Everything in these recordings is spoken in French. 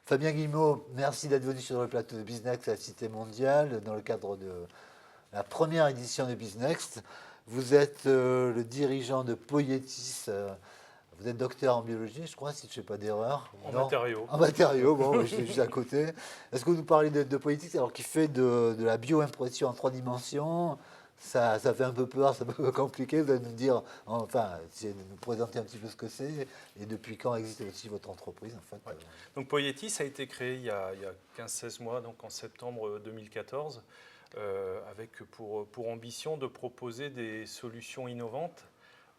Fabien Guillemot, merci d'être venu sur le plateau de BizNext à la Cité Mondiale dans le cadre de la première édition de BizNext. Vous êtes le dirigeant de Poietis. Vous êtes docteur en biologie, je crois, si je ne fais pas d'erreur. En matériaux. En matériaux, bon, je suis juste à côté. Est-ce que vous nous parlez de Poietis, alors qui fait de la bioimpression en 3 dimensions? Ça fait un peu peur, c'est un peu compliqué. Vous allez nous dire, enfin, de nous présenter un petit peu ce que c'est et depuis quand existe aussi votre entreprise, en fait. Ouais. Donc Poietis a été créé il y a 15-16 mois, donc en septembre 2014, avec pour ambition de proposer des solutions innovantes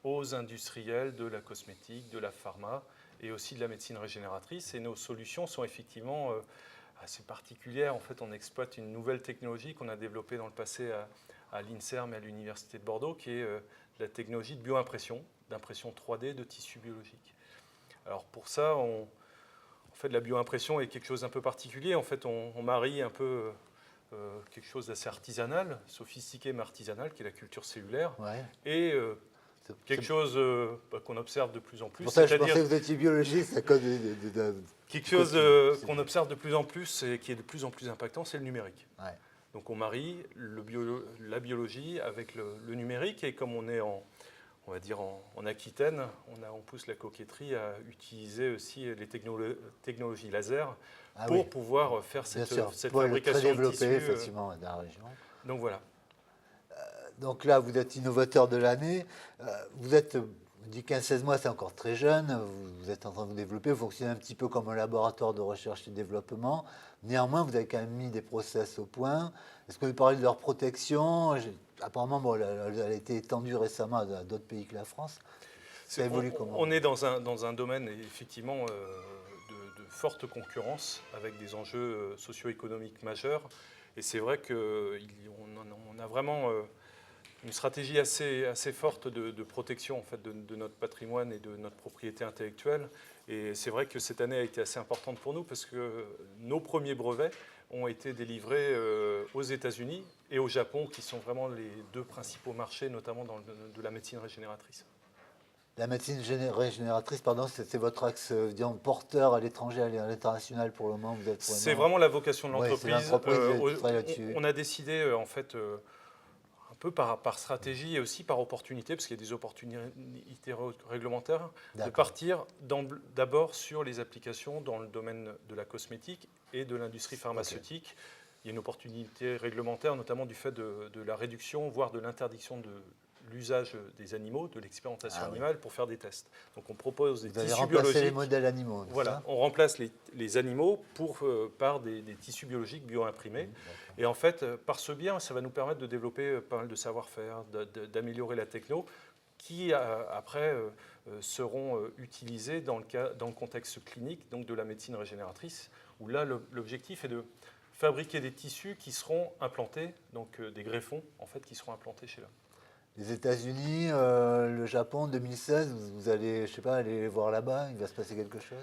aux industriels de la cosmétique, de la pharma et aussi de la médecine régénératrice. Et nos solutions sont effectivement assez particulières. En fait, on exploite une nouvelle technologie qu'on a développée dans le passé à l'INSERM et à l'Université de Bordeaux, qui est la technologie de bioimpression, d'impression 3D de tissus biologiques. Alors pour ça, en fait, la bioimpression est quelque chose d'un peu particulier. En fait, on marie un peu quelque chose d'assez artisanal, sophistiqué mais artisanal, qui est la culture cellulaire, Ouais. Et quelque chose qu'on observe de plus en plus. Pour ça, je pensais que vous étiez biologiste à cause quelque chose qu'on observe de plus en plus et qui est de plus en plus impactant, c'est le numérique. Ouais. Donc on marie la biologie avec le numérique, et comme on est on va dire en Aquitaine, on pousse la coquetterie à utiliser aussi les technologies laser pour pouvoir faire cette fabrication très développé, de tissus. effectivement, dans la région. Donc voilà. Donc là, vous êtes innovateur de l'année. Vous êtes, on dit 15-16 mois, c'est encore très jeune. Vous êtes en train de vous développer. Vous fonctionnez un petit peu comme un laboratoire de recherche et de développement. Néanmoins, vous avez quand même mis des process au point. Est-ce que vous parlez de leur protection? Apparemment, bon, elle a été étendue récemment à d'autres pays que la France. Ça évolue comment? On est dans un domaine effectivement de forte concurrence avec des enjeux socio-économiques majeurs. Et c'est vrai qu'on a vraiment une stratégie assez forte de protection en fait, de notre patrimoine et de notre propriété intellectuelle. Et c'est vrai que cette année a été assez importante pour nous parce que nos premiers brevets ont été délivrés aux États-Unis et au Japon, qui sont vraiment les deux principaux marchés, notamment de la médecine régénératrice. La médecine régénératrice, pardon, c'est votre axe disons, porteur à l'étranger, à l'international pour le moment. C'est vraiment la vocation de l'entreprise. On a décidé en fait un peu par stratégie et aussi par opportunité, parce qu'il y a des opportunités réglementaires, de partir d'abord sur les applications dans le domaine de la cosmétique et de l'industrie pharmaceutique. Okay. Il y a une opportunité réglementaire, notamment du fait de la réduction, voire de l'interdiction de l'usage des animaux, de l'expérimentation animale pour faire des tests. Donc on propose des tissus biologiques. Les modèles animaux. Voilà, on remplace les animaux par des tissus biologiques bio-imprimés. Et en fait, par ce biais, ça va nous permettre de développer pas mal de savoir-faire, d'améliorer la techno, qui après seront utilisés dans le contexte clinique, donc de la médecine régénératrice, où là l'objectif est de fabriquer des tissus qui seront implantés, donc des greffons en fait, qui seront implantés chez l'homme. Les États-Unis, le Japon, 2016, vous allez, je sais pas, aller voir là-bas, il va se passer quelque chose?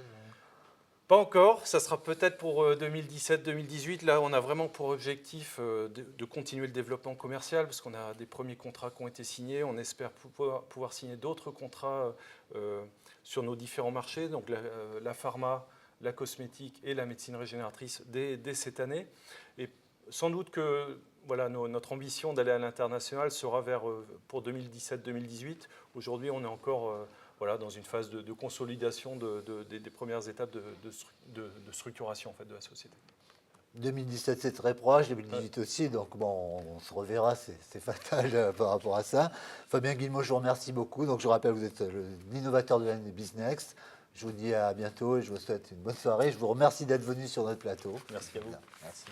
Pas encore, ça sera peut-être pour 2017-2018. Là, on a vraiment pour objectif de continuer le développement commercial, parce qu'on a des premiers contrats qui ont été signés. On espère pouvoir signer d'autres contrats sur nos différents marchés, donc la pharma, la cosmétique et la médecine régénératrice dès cette année. Et sans doute que voilà, notre ambition d'aller à l'international sera pour 2017-2018. Aujourd'hui, on est encore voilà, dans une phase de consolidation des premières étapes de structuration en fait, de la société. 2017, c'est très proche, 2018 aussi, donc bon, on se reverra, c'est fatal par rapport à ça. Fabien Guillemot, je vous remercie beaucoup. Donc je rappelle, vous êtes l'innovateur de l'année BizNext. Je vous dis à bientôt et je vous souhaite une bonne soirée. Je vous remercie d'être venu sur notre plateau. Merci à vous. Merci.